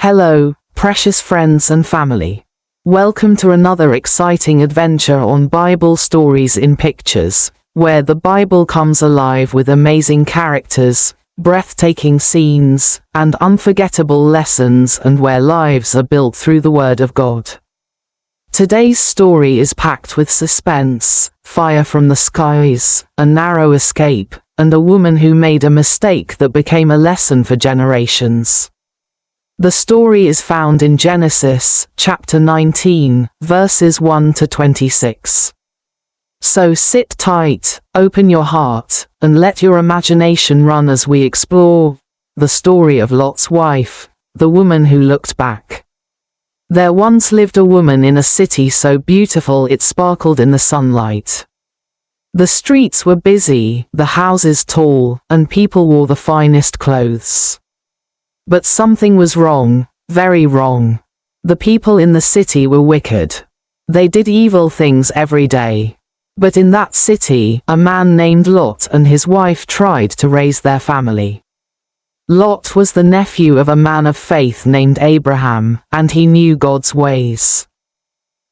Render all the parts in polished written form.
Hello, precious friends and family. Welcome to another exciting adventure on Bible Stories in Pictures, where the Bible comes alive with amazing characters, breathtaking scenes, and unforgettable lessons, and where lives are built through the Word of God. Today's story is packed with suspense, fire from the skies, a narrow escape, and a woman who made a mistake that became a lesson for generations. The story is found in Genesis, chapter 19, verses 1 to 26. So sit tight, open your heart, and let your imagination run as we explore the story of Lot's wife, the woman who looked back. There once lived a woman in a city so beautiful it sparkled in the sunlight. The streets were busy, the houses tall, and people wore the finest clothes. But something was wrong, very wrong. The people in the city were wicked. They did evil things every day. But in that city, a man named Lot and his wife tried to raise their family. Lot was the nephew of a man of faith named Abraham, and he knew God's ways.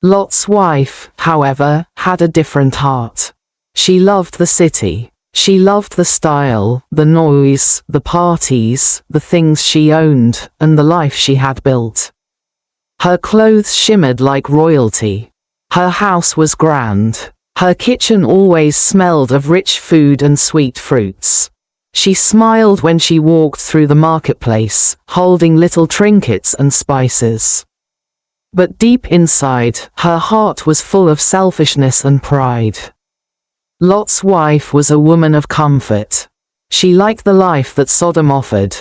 Lot's wife, however, had a different heart. She loved the city. She loved the style, the noise, the parties, the things she owned, and the life she had built. Her clothes shimmered like royalty. Her house was grand. Her kitchen always smelled of rich food and sweet fruits. She smiled when she walked through the marketplace, holding little trinkets and spices. But deep inside, her heart was full of selfishness and pride. Lot's wife was a woman of comfort. She liked the life that Sodom offered.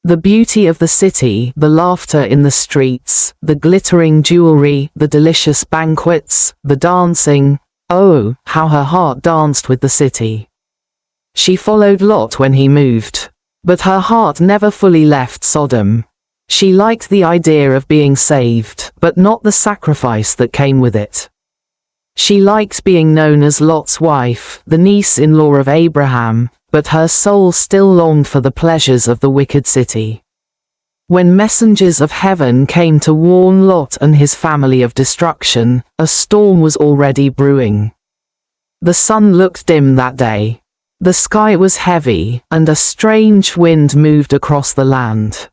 The beauty of the city, the laughter in the streets, the glittering jewelry, the delicious banquets, the dancing. Oh, how her heart danced with the city. She followed Lot when he moved. But her heart never fully left Sodom. She liked the idea of being saved, but not the sacrifice that came with it. She liked being known as Lot's wife, the niece-in-law of Abraham, but her soul still longed for the pleasures of the wicked city. When messengers of heaven came to warn Lot and his family of destruction, a storm was already brewing. The sun looked dim that day. The sky was heavy, and a strange wind moved across the land.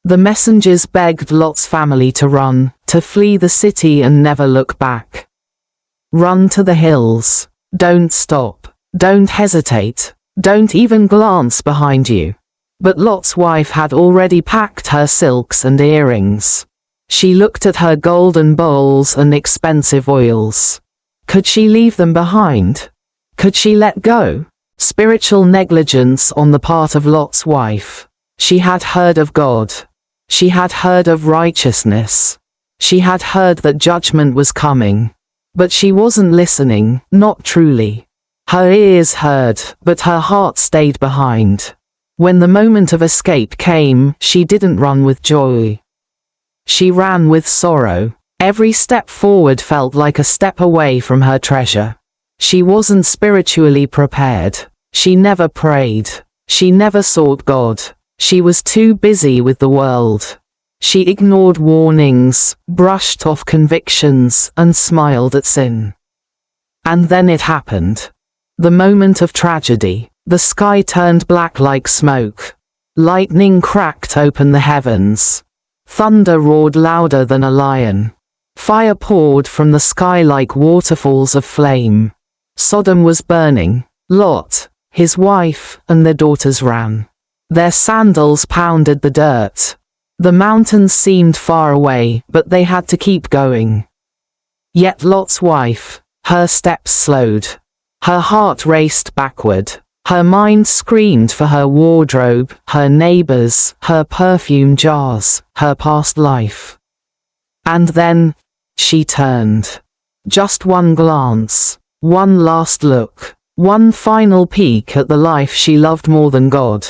The messengers begged Lot's family to run, to flee the city and never look back. Run to the hills. Don't stop. Don't hesitate. Don't even glance behind you. But Lot's wife had already packed her silks and earrings. She looked at her golden bowls and expensive oils. Could she leave them behind? Could she let go? Spiritual negligence on the part of Lot's wife. She had heard of God. She had heard of righteousness. She had heard that judgment was coming. But she wasn't listening, not truly. Her ears heard, but her heart stayed behind. When the moment of escape came, she didn't run with joy. She ran with sorrow. Every step forward felt like a step away from her treasure. She wasn't spiritually prepared. She never prayed. She never sought God. She was too busy with the world. She ignored warnings, brushed off convictions, and smiled at sin. And then it happened. The moment of tragedy. The sky turned black like smoke. Lightning cracked open the heavens. Thunder roared louder than a lion. Fire poured from the sky like waterfalls of flame. Sodom was burning. Lot, his wife, and their daughters ran. Their sandals pounded the dirt. The mountains seemed far away, but they had to keep going. Yet Lot's wife, her steps slowed. Her heart raced backward. Her mind screamed for her wardrobe, her neighbors, her perfume jars, her past life. And then, she turned. Just one glance, one last look, one final peek at the life she loved more than God.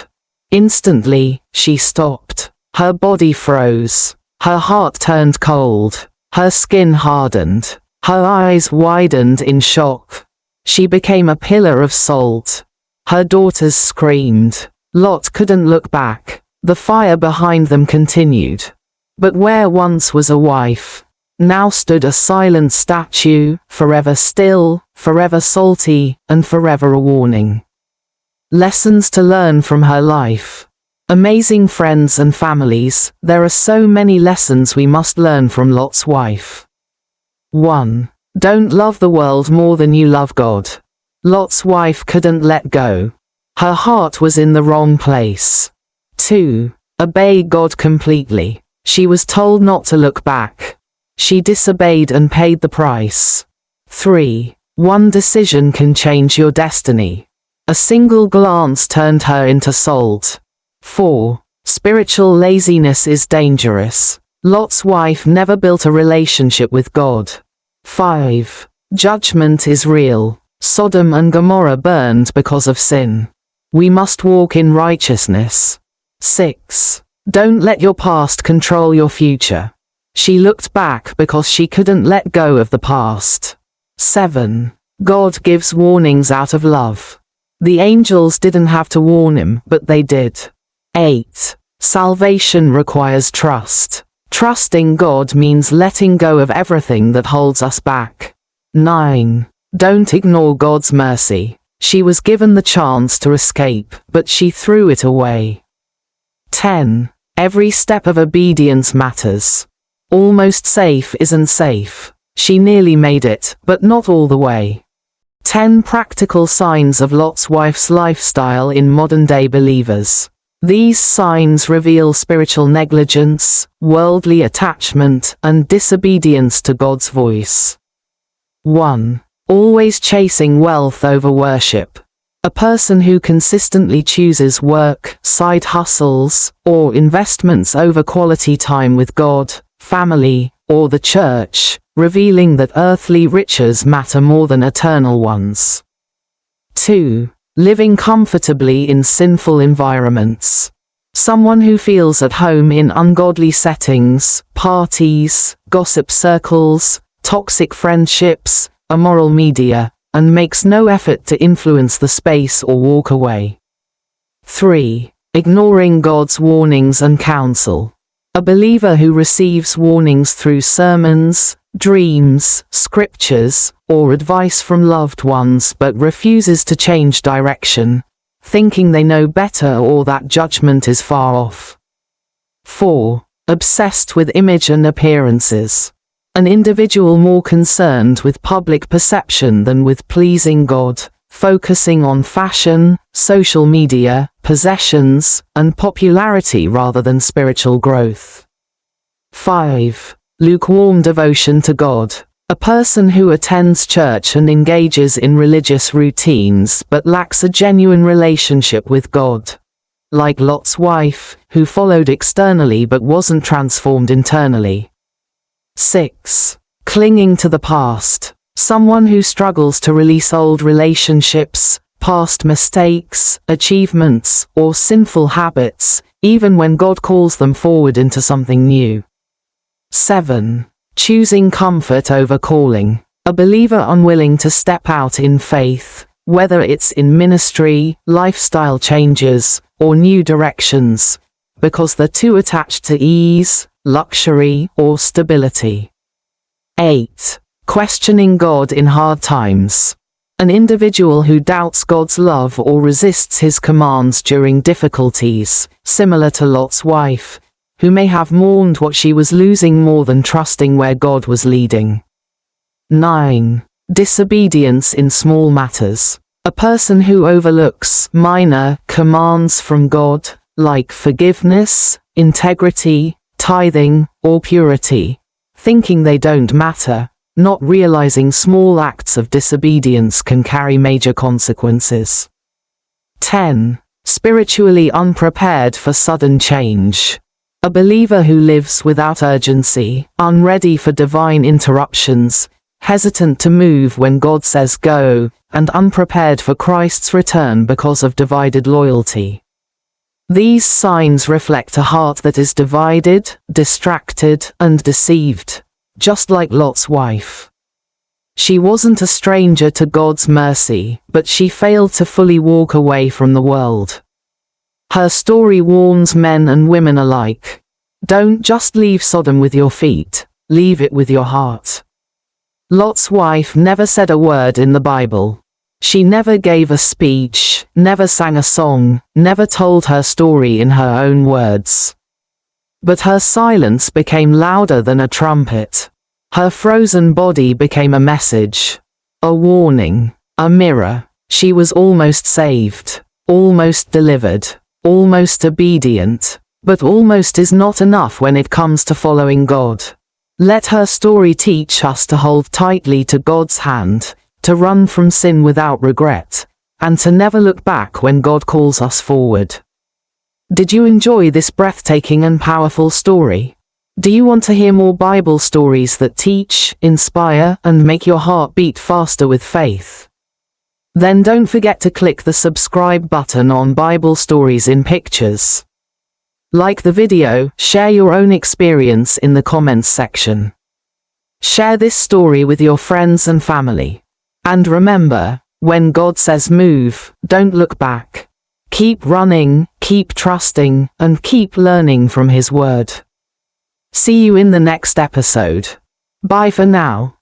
Instantly, she stopped. Her body froze. Her heart turned cold. Her skin hardened. Her eyes widened in shock. She became a pillar of salt. Her daughters screamed. Lot couldn't look back. The fire behind them continued. But where once was a wife, now stood a silent statue, forever still, forever salty, and forever a warning. Lessons to learn from her life. Amazing friends and families, there are so many lessons we must learn from Lot's wife. 1. Don't love the world more than you love God. Lot's wife couldn't let go. Her heart was in the wrong place. 2. Obey God completely. She was told not to look back. She disobeyed and paid the price. 3. One decision can change your destiny. A single glance turned her into salt. 4. Spiritual laziness is dangerous. Lot's wife never built a relationship with God. 5. Judgment is real. Sodom and Gomorrah burned because of sin. We must walk in righteousness. 6. Don't let your past control your future. She looked back because she couldn't let go of the past. 7. God gives warnings out of love. The angels didn't have to warn him, but they did. 8. Salvation requires trust. Trusting God means letting go of everything that holds us back. 9. Don't ignore God's mercy. She was given the chance to escape, but she threw it away. 10. Every step of obedience matters. Almost safe isn't safe. She nearly made it, but not all the way. 10 practical signs of Lot's wife's lifestyle in modern-day believers. These signs reveal spiritual negligence, worldly attachment, and disobedience to God's voice. 1. Always chasing wealth over worship. A person who consistently chooses work, side hustles, or investments over quality time with God, family, or the church, revealing that earthly riches matter more than eternal ones. 2. Living comfortably in sinful environments. Someone who feels at home in ungodly settings, parties, gossip circles, toxic friendships, immoral media, and makes no effort to influence the space or walk away. 3. Ignoring God's warnings and counsel. A believer who receives warnings through sermons, dreams, scriptures, or advice from loved ones but refuses to change direction, thinking they know better or that judgment is far off. 4. Obsessed with image and appearances. An individual more concerned with public perception than with pleasing God, focusing on fashion, social media, possessions, and popularity rather than spiritual growth. 5. Lukewarm devotion to God. A person who attends church and engages in religious routines but lacks a genuine relationship with God. Like Lot's wife, who followed externally but wasn't transformed internally. 6. Clinging to the past. Someone who struggles to release old relationships, past mistakes, achievements, or sinful habits, even when God calls them forward into something new. 7. Choosing comfort over calling. A believer unwilling to step out in faith, whether it's in ministry, lifestyle changes, or new directions, because they're too attached to ease, luxury, or stability. 8. Questioning God in hard times. An individual who doubts God's love or resists his commands during difficulties, similar to Lot's wife, who may have mourned what she was losing more than trusting where God was leading. 9. Disobedience in small matters. A person who overlooks minor commands from God, like forgiveness, integrity, tithing, or purity, thinking they don't matter, not realizing small acts of disobedience can carry major consequences. 10. Spiritually unprepared for sudden change. A believer who lives without urgency, unready for divine interruptions, hesitant to move when God says go, and unprepared for Christ's return because of divided loyalty. These signs reflect a heart that is divided, distracted, and deceived, just like Lot's wife. She wasn't a stranger to God's mercy, but she failed to fully walk away from the world. Her story warns men and women alike. Don't just leave Sodom with your feet, leave it with your heart. Lot's wife never said a word in the Bible. She never gave a speech, never sang a song, never told her story in her own words. But her silence became louder than a trumpet. Her frozen body became a message, a warning, a mirror. She was almost saved, almost delivered, almost obedient, but almost is not enough when it comes to following God. Let her story teach us to hold tightly to God's hand, to run from sin without regret, and to never look back when God calls us forward. Did you enjoy this breathtaking and powerful story? Do you want to hear more Bible stories that teach, inspire, and make your heart beat faster with faith? Then don't forget to click the subscribe button on Bible Stories in Pictures. Like the video, share your own experience in the comments section. Share this story with your friends and family. And remember, when God says move, don't look back. Keep running, keep trusting, and keep learning from His Word. See you in the next episode. Bye for now.